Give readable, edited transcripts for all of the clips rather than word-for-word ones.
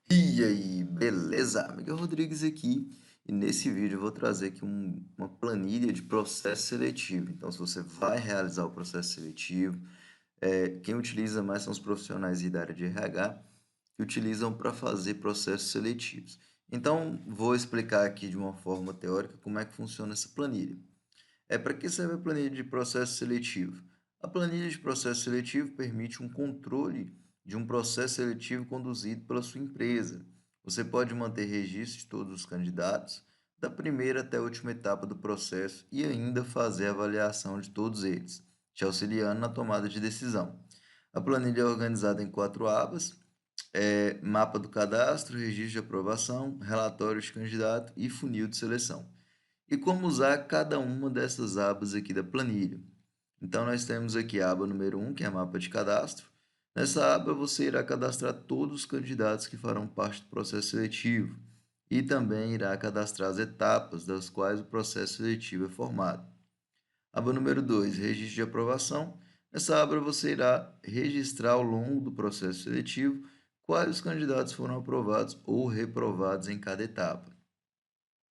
E aí, beleza? Miguel Rodrigues aqui, e nesse vídeo eu vou trazer aqui uma planilha de processo seletivo. Então, se você vai realizar o processo seletivo, quem utiliza mais são os profissionais da área de RH que utilizam para fazer processos seletivos. Então, vou explicar aqui de uma forma teórica como é que funciona essa planilha. Para que serve a planilha de processo seletivo? A planilha de processo seletivo permite um controle de um processo seletivo conduzido pela sua empresa. Você pode manter registro de todos os candidatos, da primeira até a última etapa do processo e ainda fazer a avaliação de todos eles, te auxiliando na tomada de decisão. A planilha é organizada em 4 abas: mapa do cadastro, registro de aprovação, relatório de candidato e funil de seleção. E como usar cada uma dessas abas aqui da planilha. Então, nós temos aqui a aba número 1, que é a mapa de cadastro. Nessa aba, você irá cadastrar todos os candidatos que farão parte do processo seletivo e também irá cadastrar as etapas das quais o processo seletivo é formado. Aba número 2, registro de aprovação. Nessa aba, você irá registrar ao longo do processo seletivo quais os candidatos foram aprovados ou reprovados em cada etapa.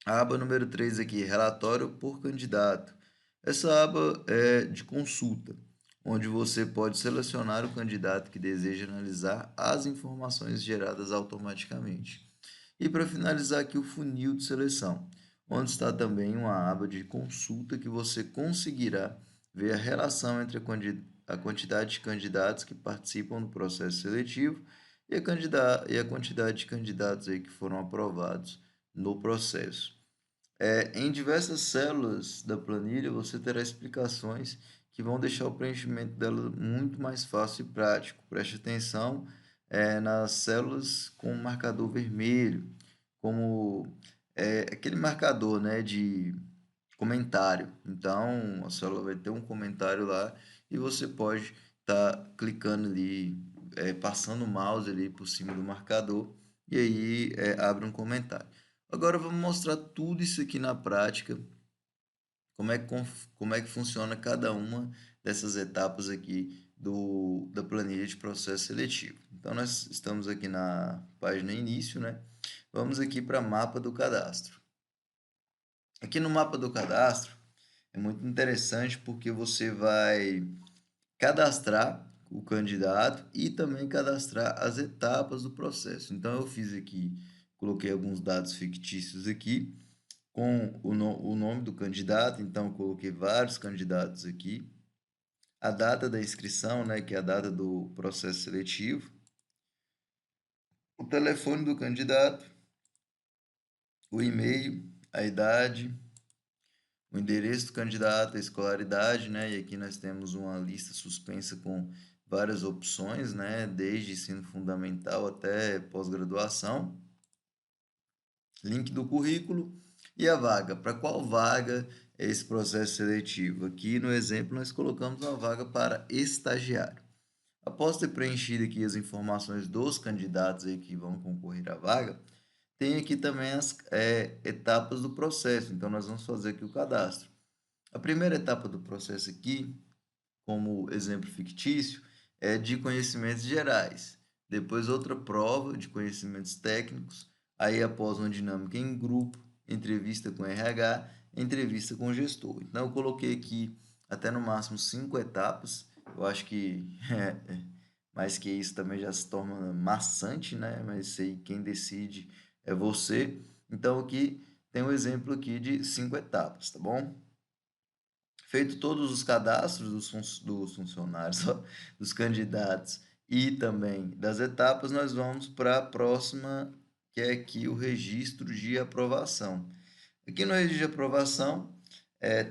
A aba número 3 aqui, relatório por candidato. Essa aba é de consulta, onde você pode selecionar o candidato que deseja analisar as informações geradas automaticamente. E para finalizar aqui, o funil de seleção, onde está também uma aba de consulta que você conseguirá ver a relação entre a quantidade de candidatos que participam do processo seletivo e a quantidade de candidatos aí que foram aprovados no processo. Em diversas células da planilha, você terá explicações que vão deixar o preenchimento dela muito mais fácil e prático. Preste atenção, nas células com marcador vermelho, como aquele marcador, né, de comentário. Então, a célula vai ter um comentário lá e você pode estar clicando ali, passando o mouse ali por cima do marcador e aí abre um comentário. Agora vamos mostrar tudo isso aqui na prática, como é que funciona cada uma dessas etapas aqui da planilha de processo seletivo. Então, nós estamos aqui na página início, né? Vamos aqui para mapa do cadastro. Aqui no mapa do cadastro é muito interessante porque você vai cadastrar o candidato e também cadastrar as etapas do processo. Então, eu fiz aqui, coloquei alguns dados fictícios aqui com o nome do candidato, então coloquei vários candidatos aqui, a data da inscrição, né, que é a data do processo seletivo, o telefone do candidato, o e-mail, a idade, o endereço do candidato, a escolaridade, né, e aqui nós temos uma lista suspensa com várias opções, né, desde ensino fundamental até pós-graduação, link do currículo e a vaga. Para qual vaga é esse processo seletivo? Aqui no exemplo nós colocamos uma vaga para estagiário. Após ter preenchido aqui as informações dos candidatos aí que vão concorrer à vaga, tem aqui também as etapas do processo. Então nós vamos fazer aqui o cadastro. A primeira etapa do processo aqui, como exemplo fictício, é de conhecimentos gerais. Depois outra prova de conhecimentos técnicos, aí após uma dinâmica em grupo, entrevista com RH, entrevista com gestor. Então eu coloquei aqui até no máximo 5 etapas. Eu acho que mais que isso também já se torna maçante, né? Mas isso aí quem decide é você. Então aqui tem um exemplo aqui de 5 etapas, tá bom? Feito todos os cadastros dos funcionários, ó, dos candidatos e também das etapas, nós vamos para a próxima, que é aqui o registro de aprovação. Aqui no registro de aprovação,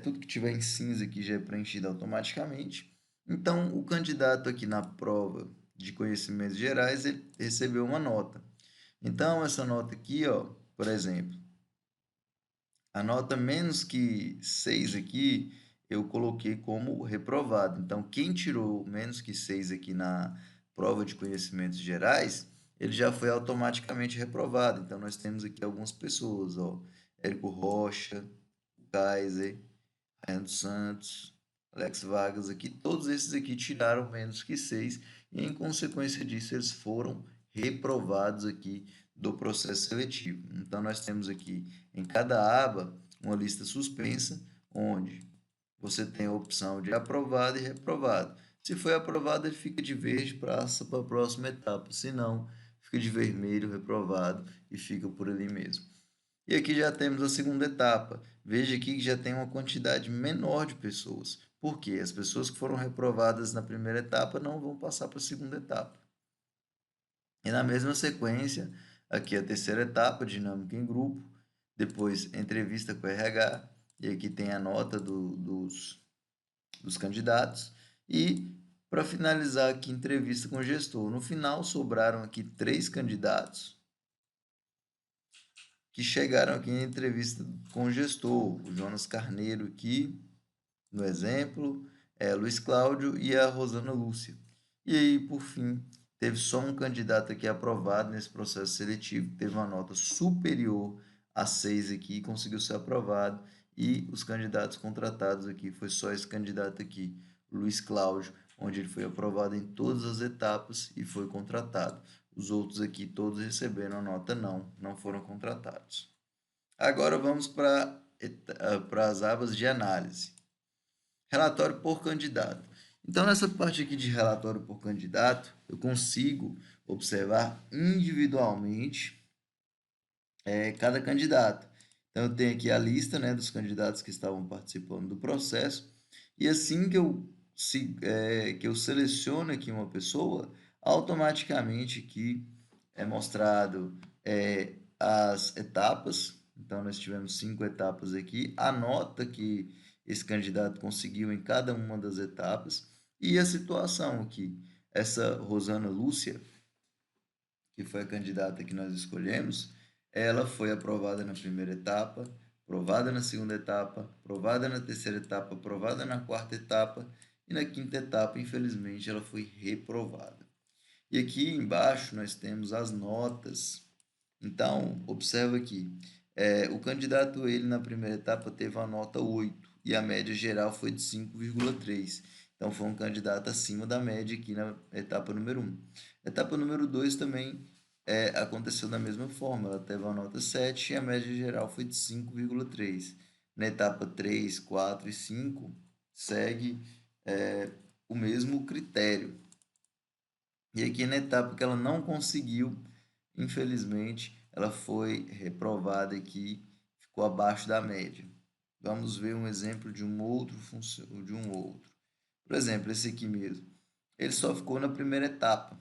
tudo que tiver em cinza aqui já é preenchido automaticamente. Então, o candidato aqui na prova de conhecimentos gerais, ele recebeu uma nota. Então, essa nota aqui, ó, por exemplo, a nota menos que 6 aqui, eu coloquei como reprovado. Então, quem tirou menos que 6 aqui na prova de conhecimentos gerais, ele já foi automaticamente reprovado. Então, nós temos aqui algumas pessoas, ó, Érico Rocha, Kaiser, Ryan dos Santos, Alex Vargas aqui, todos esses aqui tiraram menos que 6 e, em consequência disso, eles foram reprovados aqui do processo seletivo. Então, nós temos aqui em cada aba uma lista suspensa, onde você tem a opção de aprovado e reprovado. Se foi aprovado, ele fica de verde, passa para a próxima etapa. Se não, fica de vermelho, reprovado, e fica por ali mesmo. E aqui já temos a segunda etapa. Veja aqui que já tem uma quantidade menor de pessoas. Por quê? As pessoas que foram reprovadas na primeira etapa não vão passar para a segunda etapa. E na mesma sequência, aqui a terceira etapa, dinâmica em grupo, depois entrevista com o RH, e aqui tem a nota dos candidatos, e para finalizar aqui, entrevista com o gestor. No final, sobraram aqui 3 candidatos que chegaram aqui em entrevista com o gestor, o Jonas Carneiro aqui, no exemplo, Luiz Cláudio e a Rosana Lúcia. E aí, por fim, teve só um candidato aqui aprovado nesse processo seletivo, que teve uma nota superior a 6 aqui, conseguiu ser aprovado, e os candidatos contratados aqui, foi só esse candidato aqui, Luiz Cláudio, onde ele foi aprovado em todas as etapas e foi contratado. Os outros aqui todos receberam a nota não foram contratados. Agora vamos para as abas de análise. Relatório por candidato. Então, nessa parte aqui de relatório por candidato, eu consigo observar individualmente cada candidato. Então, eu tenho aqui a lista, né, dos candidatos que estavam participando do processo, e assim que eu seleciono aqui uma pessoa, automaticamente aqui é mostrado as etapas. Então, nós tivemos 5 etapas aqui, a nota que esse candidato conseguiu em cada uma das etapas, e a situação aqui. Essa Rosana Lúcia, que foi a candidata que nós escolhemos, ela foi aprovada na primeira etapa, aprovada na segunda etapa, aprovada na terceira etapa, aprovada na quarta etapa, e na quinta etapa, infelizmente, ela foi reprovada. E aqui embaixo nós temos as notas. Então, observa aqui, o candidato, ele na primeira etapa teve a nota 8 e a média geral foi de 5,3. Então, foi um candidato acima da média aqui na etapa número 1. Etapa número 2 também aconteceu da mesma forma, ela teve a nota 7 e a média geral foi de 5,3. Na etapa 3, 4 e 5, segue o mesmo critério. E aqui na etapa que ela não conseguiu, infelizmente, ela foi reprovada aqui, ficou abaixo da média. Vamos ver um exemplo de um outro. Por exemplo, esse aqui mesmo. Ele só ficou na primeira etapa.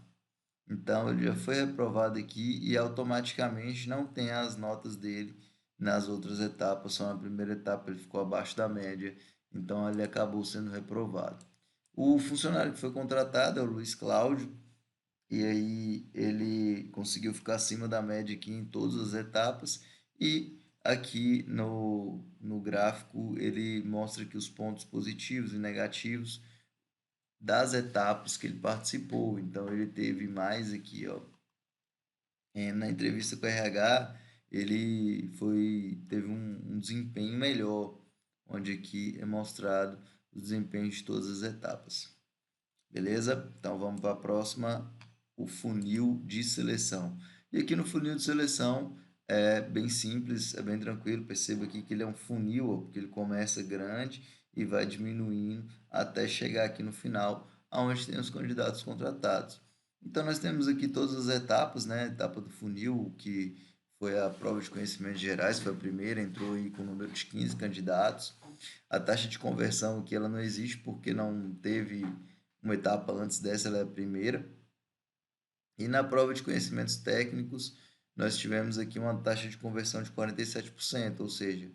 Então, ele já foi reprovado aqui e automaticamente não tem as notas dele nas outras etapas, só na primeira etapa ele ficou abaixo da média, então ele acabou sendo reprovado. O funcionário que foi contratado é o Luiz Cláudio, e aí ele conseguiu ficar acima da média aqui em todas as etapas, e aqui no gráfico ele mostra aqui os pontos positivos e negativos das etapas que ele participou. Então ele teve mais aqui, ó, na entrevista com o RH, ele teve um desempenho melhor, onde aqui é mostrado o desempenho de todas as etapas. Beleza? Então vamos para a próxima, o funil de seleção. E aqui no funil de seleção é bem simples, é bem tranquilo. Perceba aqui que ele é um funil, ó, porque ele começa grande e vai diminuindo até chegar aqui no final, onde tem os candidatos contratados. Então nós temos aqui todas as etapas, né? Etapa do funil, que foi a prova de conhecimentos gerais, foi a primeira, entrou aí com o número de 15 candidatos. A taxa de conversão aqui ela não existe porque não teve uma etapa antes dessa, ela é a primeira. E na prova de conhecimentos técnicos, nós tivemos aqui uma taxa de conversão de 47%, ou seja,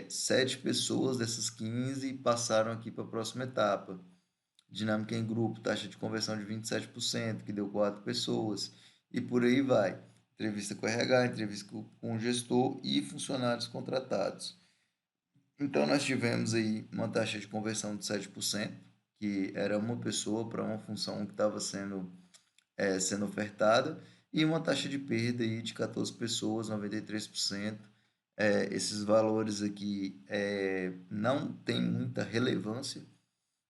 7 pessoas dessas 15 passaram aqui para a próxima etapa. Dinâmica em grupo, taxa de conversão de 27%, que deu 4 pessoas, e por aí vai. Entrevista com o RH, entrevista com o gestor e funcionários contratados. Então, nós tivemos aí uma taxa de conversão de 7%, que era uma pessoa para uma função que estava sendo ofertada, e uma taxa de perda aí de 14 pessoas, 93%. Esses valores aqui não tem muita relevância,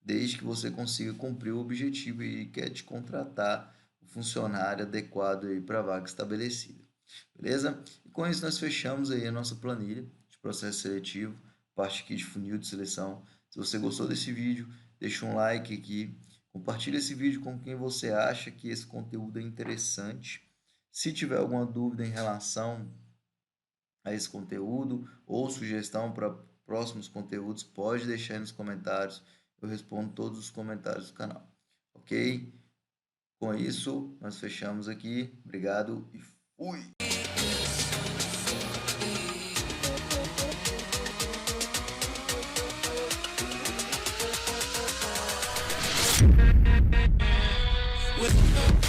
desde que você consiga cumprir o objetivo e quer te contratar o funcionário adequado aí para a vaga estabelecida. Beleza? E com isso nós fechamos aí a nossa planilha de processo seletivo, parte aqui de funil de seleção. Se você gostou desse vídeo, deixa um like aqui, compartilha esse vídeo com quem você acha que esse conteúdo é interessante. Se tiver alguma dúvida em relação a esse conteúdo ou sugestão para próximos conteúdos, pode deixar aí nos comentários. Eu respondo todos os comentários do canal. Ok? Com isso, nós fechamos aqui. Obrigado e fui! With